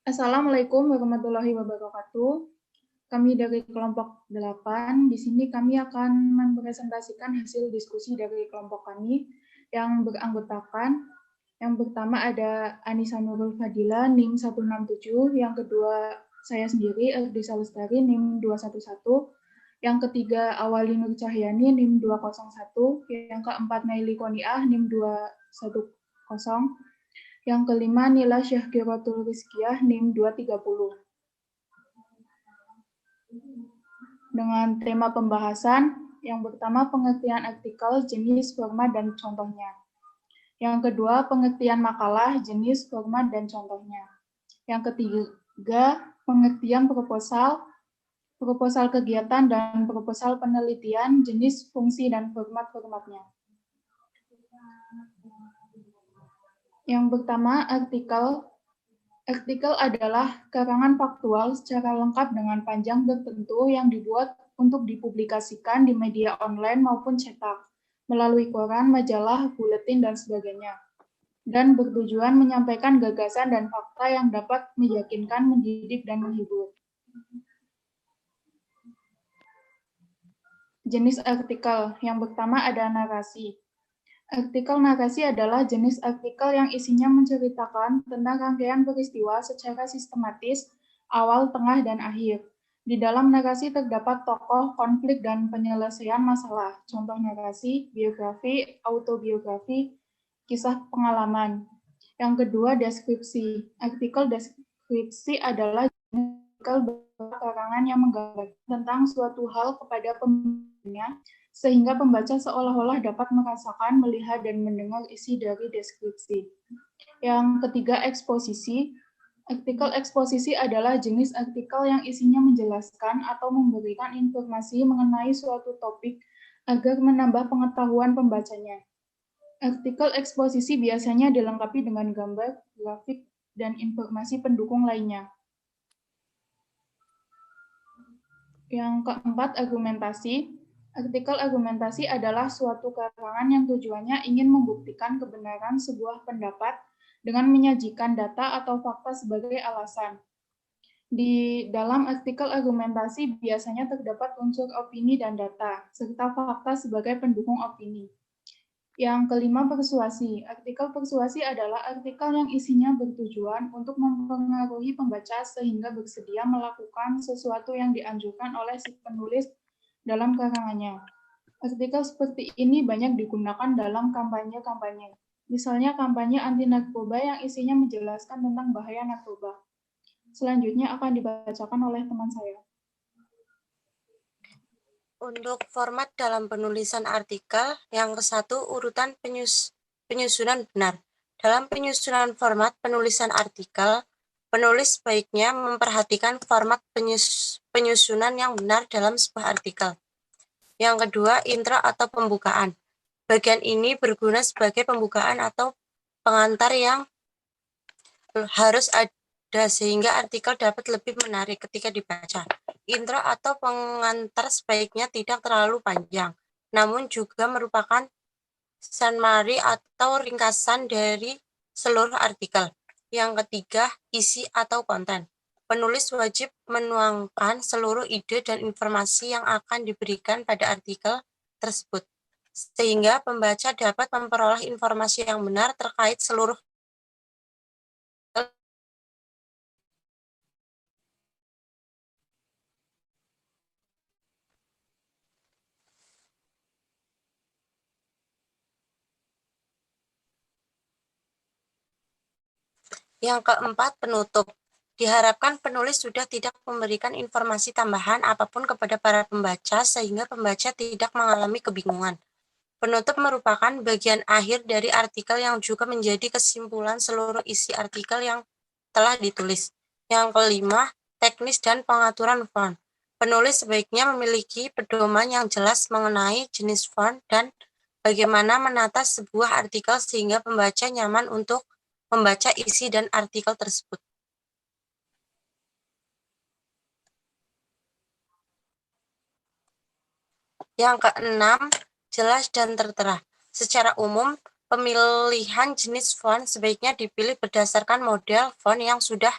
Assalamualaikum warahmatullahi wabarakatuh. Kami dari kelompok 8, di sini kami akan mempresentasikan hasil diskusi dari kelompok kami yang beranggotakan. Yang pertama ada Anissa Nurul Fadila, NIM 167, yang kedua saya sendiri, Erdisa Lestari, NIM 211, yang ketiga Awali Nur Cahyani, NIM 201, yang keempat Naili Koniah, NIM 210, yang kelima Nila Syahkiratul Rizkiyah, NIM 230. Dengan tema pembahasan, yang pertama pengertian artikel, jenis, format, dan contohnya. Yang kedua, pengertian makalah, jenis, format, dan contohnya. Yang ketiga, pengertian proposal, proposal kegiatan, dan proposal penelitian, jenis, fungsi, dan format-formatnya. Yang pertama, artikel. Artikel adalah karangan faktual secara lengkap dengan panjang tertentu yang dibuat untuk dipublikasikan di media online maupun cetak, melalui koran, majalah, buletin, dan sebagainya, dan bertujuan menyampaikan gagasan dan fakta yang dapat meyakinkan, mendidik, dan menghibur. Jenis artikel yang pertama ada narasi. Artikel narasi adalah jenis artikel yang isinya menceritakan tentang rangkaian peristiwa secara sistematis, awal, tengah, dan akhir. Di dalam narasi terdapat tokoh, konflik, dan penyelesaian masalah. Contoh narasi, biografi, autobiografi, kisah pengalaman. Yang kedua, deskripsi. Artikel deskripsi adalah artikel karangan yang menggambarkan tentang suatu hal kepada pembacanya, sehingga pembaca seolah-olah dapat merasakan, melihat, dan mendengar isi dari deskripsi. Yang ketiga, eksposisi. Artikel eksposisi adalah jenis artikel yang isinya menjelaskan atau memberikan informasi mengenai suatu topik agar menambah pengetahuan pembacanya. Artikel eksposisi biasanya dilengkapi dengan gambar, grafik, dan informasi pendukung lainnya. Yang keempat, argumentasi. Artikel argumentasi adalah suatu karangan yang tujuannya ingin membuktikan kebenaran sebuah pendapat dengan menyajikan data atau fakta sebagai alasan. Di dalam artikel argumentasi biasanya terdapat unsur opini dan data, serta fakta sebagai pendukung opini. Yang kelima, persuasi. Artikel persuasi adalah artikel yang isinya bertujuan untuk mempengaruhi pembaca sehingga bersedia melakukan sesuatu yang dianjurkan oleh si penulis dalam karangannya. Artikel seperti ini banyak digunakan dalam kampanye-kampanye. Misalnya kampanye anti narkoba yang isinya menjelaskan tentang bahaya narkoba. Selanjutnya akan dibacakan oleh teman saya. Untuk format dalam penulisan artikel, yang ke-1 urutan penyusunan benar. Dalam penyusunan format penulisan artikel, penulis sebaiknya memperhatikan format penyusunan yang benar dalam sebuah artikel. Yang kedua, intro atau pembukaan. Bagian ini berguna sebagai pembukaan atau pengantar yang harus ada sehingga artikel dapat lebih menarik ketika dibaca. Intro atau pengantar sebaiknya tidak terlalu panjang, namun juga merupakan summary atau ringkasan dari seluruh artikel. Yang ketiga, isi atau konten. Penulis wajib menuangkan seluruh ide dan informasi yang akan diberikan pada artikel tersebut, sehingga pembaca dapat memperoleh informasi yang benar terkait seluruh. Yang keempat, penutup. Diharapkan penulis sudah tidak memberikan informasi tambahan apapun kepada para pembaca sehingga pembaca tidak mengalami kebingungan. Penutup merupakan bagian akhir dari artikel yang juga menjadi kesimpulan seluruh isi artikel yang telah ditulis. Yang kelima, teknis dan pengaturan font. Penulis sebaiknya memiliki pedoman yang jelas mengenai jenis font dan bagaimana menata sebuah artikel sehingga pembaca nyaman untuk membaca isi dan artikel tersebut. Yang keenam, jelas dan tertera. Secara umum, pemilihan jenis font sebaiknya dipilih berdasarkan model font yang sudah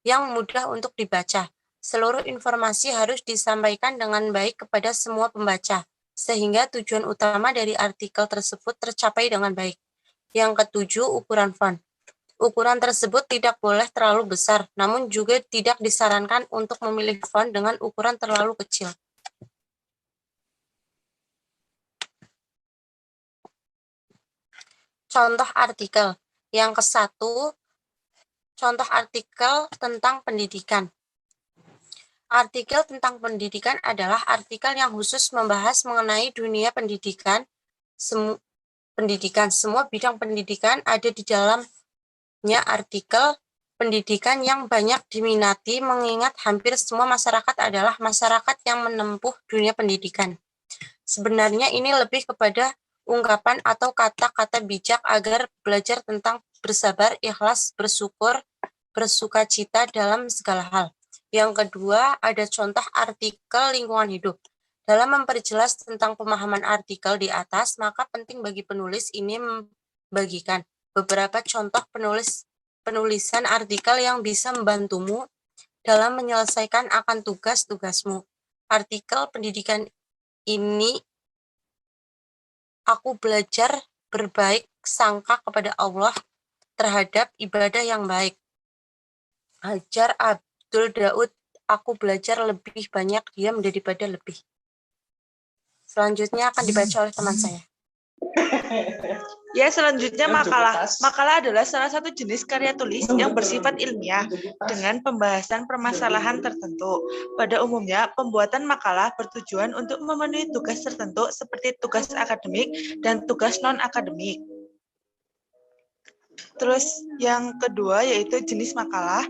yang mudah untuk dibaca. Seluruh informasi harus disampaikan dengan baik kepada semua pembaca, sehingga tujuan utama dari artikel tersebut tercapai dengan baik. Yang ketujuh, ukuran font. Ukuran tersebut tidak boleh terlalu besar, namun juga tidak disarankan untuk memilih font dengan ukuran terlalu kecil. Contoh artikel. Yang ke-1, contoh artikel tentang pendidikan. Artikel tentang pendidikan adalah artikel yang khusus membahas mengenai dunia pendidikan. Semua bidang pendidikan ada di dalamnya. Artikel pendidikan yang banyak diminati mengingat hampir semua masyarakat adalah masyarakat yang menempuh dunia pendidikan. Sebenarnya ini lebih kepada ungkapan atau kata-kata bijak agar belajar tentang bersabar, ikhlas, bersyukur, bersukacita dalam segala hal. Yang kedua, ada contoh artikel lingkungan hidup. Dalam memperjelas tentang pemahaman artikel di atas, maka penting bagi penulis ini membagikan beberapa contoh penulisan artikel yang bisa membantumu dalam menyelesaikan akan tugas-tugasmu. Artikel pendidikan ini, aku belajar berbaik sangka kepada Allah terhadap ibadah yang baik. Hajar Abdul Daud, aku belajar lebih banyak diam daripada lebih. Selanjutnya akan dibaca oleh teman saya. Ya, selanjutnya makalah. Makalah adalah salah satu jenis karya tulis yang bersifat ilmiah dengan pembahasan permasalahan tertentu. Pada umumnya, pembuatan makalah bertujuan untuk memenuhi tugas tertentu seperti tugas akademik dan tugas non-akademik. Terus yang kedua yaitu jenis makalah.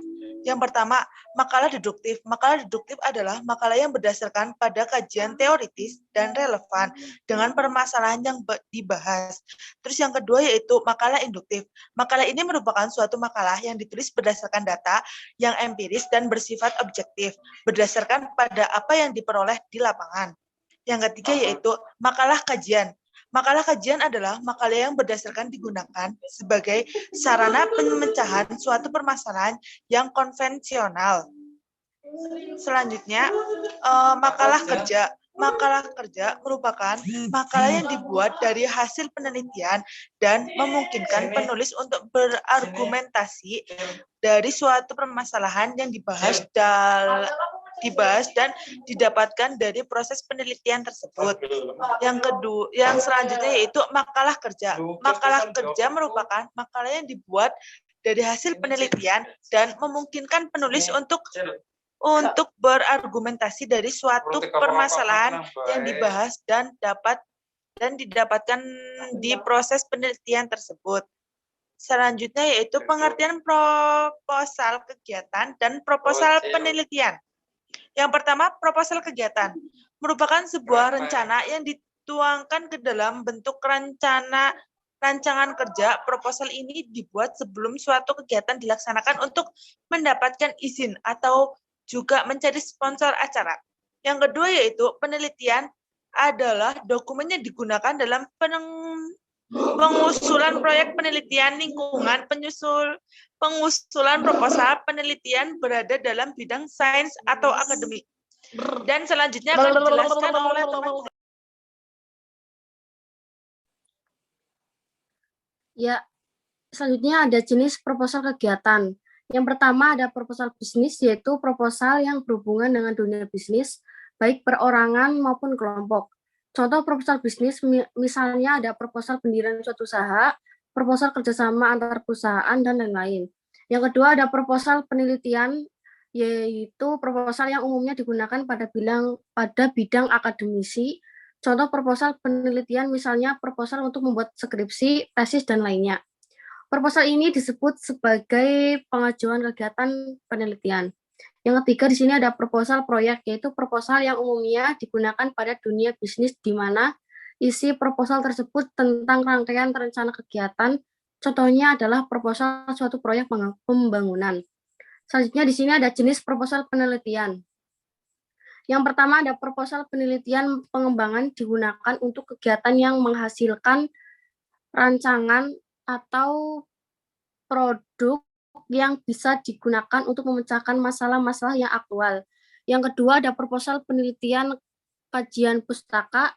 Yang pertama, makalah deduktif. Makalah deduktif adalah makalah yang berdasarkan pada kajian teoritis dan relevan dengan permasalahan yang dibahas. Terus yang kedua yaitu makalah induktif. Makalah ini merupakan suatu makalah yang ditulis berdasarkan data yang empiris dan bersifat objektif, berdasarkan pada apa yang diperoleh di lapangan. Yang ketiga yaitu makalah kajian. Makalah kajian adalah makalah yang berdasarkan digunakan sebagai sarana pemecahan suatu permasalahan yang konvensional. Selanjutnya, makalah kerja. Makalah kerja merupakan makalah yang dibuat dari hasil penelitian dan memungkinkan penulis untuk berargumentasi dari suatu permasalahan yang dibahas dan didapatkan dari proses penelitian tersebut. Yang selanjutnya yaitu makalah kerja. Makalah kerja merupakan makalah yang dibuat dari hasil penelitian dan memungkinkan penulis untuk berargumentasi dari suatu permasalahan yang dibahas dan didapatkan di proses penelitian tersebut. Selanjutnya yaitu pengertian proposal kegiatan dan proposal penelitian. Yang pertama, proposal kegiatan merupakan sebuah rencana yang dituangkan ke dalam bentuk rancangan kerja. Proposal ini dibuat sebelum suatu kegiatan dilaksanakan untuk mendapatkan izin atau juga mencari sponsor acara. Yang kedua yaitu penelitian adalah dokumen yang digunakan dalam pengusulan proyek penelitian lingkungan. Pengusulan proposal penelitian berada dalam bidang sains atau akademik. Dan selanjutnya akan dijelaskan oleh teman saya. Ya, selanjutnya ada jenis proposal kegiatan. Yang pertama ada proposal bisnis, yaitu proposal yang berhubungan dengan dunia bisnis, baik perorangan maupun kelompok. Contoh proposal bisnis misalnya ada proposal pendirian suatu usaha, proposal kerjasama antar perusahaan, dan lain-lain. Yang kedua ada proposal penelitian, yaitu proposal yang umumnya digunakan pada bidang akademisi. Contoh proposal penelitian misalnya proposal untuk membuat skripsi, tesis, dan lainnya. Proposal ini disebut sebagai pengajuan kegiatan penelitian. Yang ketiga di sini ada proposal proyek, yaitu proposal yang umumnya digunakan pada dunia bisnis di mana isi proposal tersebut tentang rangkaian rencana kegiatan. Contohnya adalah proposal suatu proyek pembangunan. Selanjutnya di sini ada jenis proposal penelitian. Yang pertama ada proposal penelitian pengembangan digunakan untuk kegiatan yang menghasilkan rancangan atau produk yang bisa digunakan untuk memecahkan masalah-masalah yang aktual. Yang kedua ada proposal penelitian kajian pustaka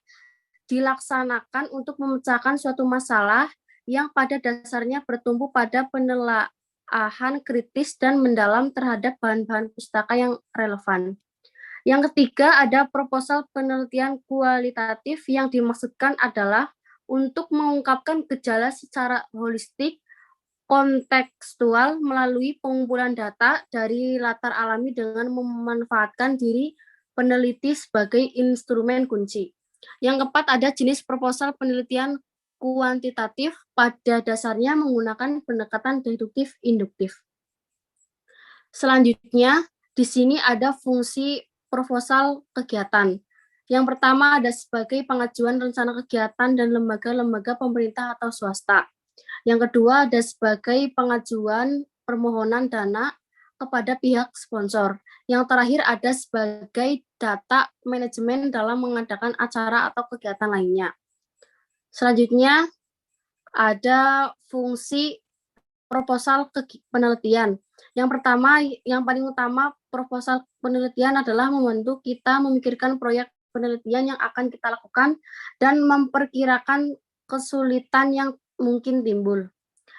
dilaksanakan untuk memecahkan suatu masalah yang pada dasarnya bertumpu pada penelaahan kritis dan mendalam terhadap bahan-bahan pustaka yang relevan. Yang ketiga ada proposal penelitian kualitatif yang dimaksudkan adalah untuk mengungkapkan gejala secara holistik, kontekstual melalui pengumpulan data dari latar alami dengan memanfaatkan diri peneliti sebagai instrumen kunci. Yang keempat ada jenis proposal penelitian kuantitatif pada dasarnya menggunakan pendekatan deduktif-induktif. Selanjutnya, di sini ada fungsi proposal kegiatan. Yang pertama ada sebagai pengajuan rencana kegiatan dan lembaga-lembaga pemerintah atau swasta. Yang kedua ada sebagai pengajuan permohonan dana kepada pihak sponsor. Yang terakhir ada sebagai data manajemen dalam mengadakan acara atau kegiatan lainnya. Selanjutnya ada fungsi proposal penelitian. Yang pertama, yang paling utama proposal penelitian adalah membantu kita memikirkan proyek penelitian yang akan kita lakukan dan memperkirakan kesulitan yang mungkin timbul.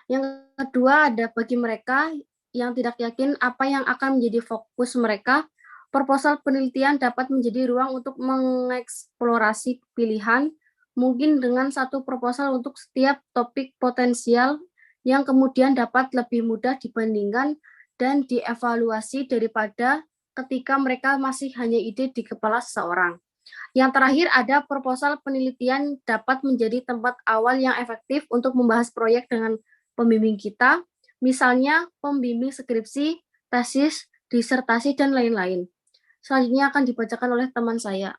Yang kedua ada bagi mereka yang tidak yakin apa yang akan menjadi fokus mereka, proposal penelitian dapat menjadi ruang untuk mengeksplorasi pilihan, mungkin dengan satu proposal untuk setiap topik potensial yang kemudian dapat lebih mudah dibandingkan dan dievaluasi daripada ketika mereka masih hanya ide di kepala seseorang. Yang terakhir ada proposal penelitian dapat menjadi tempat awal yang efektif untuk membahas proyek dengan pembimbing kita, misalnya pembimbing skripsi, tesis, disertasi, dan lain-lain. Selanjutnya akan dibacakan oleh teman saya.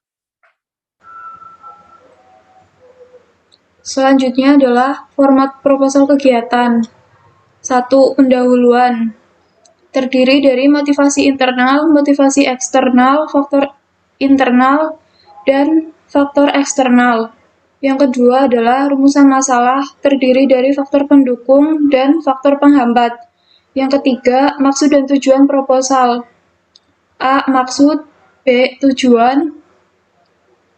Selanjutnya adalah format proposal kegiatan. 1. Pendahuluan. Terdiri dari motivasi internal, motivasi eksternal, faktor internal, dan faktor eksternal. Yang kedua adalah rumusan masalah, terdiri dari faktor pendukung dan faktor penghambat. Yang ketiga, maksud dan tujuan proposal. A. Maksud, B. Tujuan.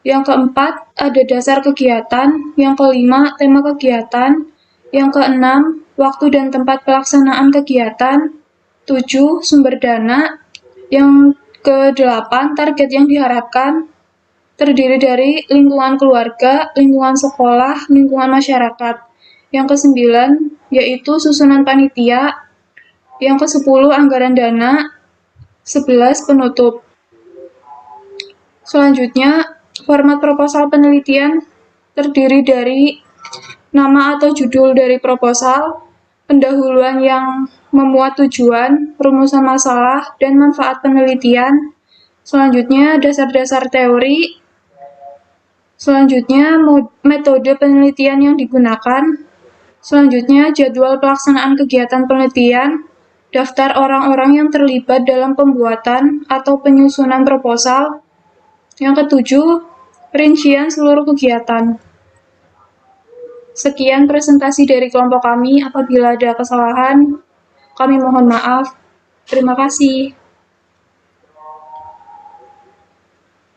Yang keempat, ada dasar kegiatan. Yang kelima, tema kegiatan. Yang keenam, waktu dan tempat pelaksanaan kegiatan. 7. Sumber dana. Yang kedelapan, target yang diharapkan. Terdiri dari lingkungan keluarga, lingkungan sekolah, lingkungan masyarakat. Yang kesembilan, yaitu susunan panitia. Yang ke-10, anggaran dana. 11, penutup. Selanjutnya, format proposal penelitian terdiri dari nama atau judul dari proposal, pendahuluan yang memuat tujuan, rumusan masalah, dan manfaat penelitian. Selanjutnya, dasar-dasar teori. Selanjutnya, metode penelitian yang digunakan. Selanjutnya, jadwal pelaksanaan kegiatan penelitian, daftar orang-orang yang terlibat dalam pembuatan atau penyusunan proposal. Yang ketujuh, rincian seluruh kegiatan. Sekian presentasi dari kelompok kami. Apabila ada kesalahan, kami mohon maaf. Terima kasih.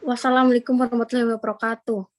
Wassalamualaikum warahmatullahi wabarakatuh.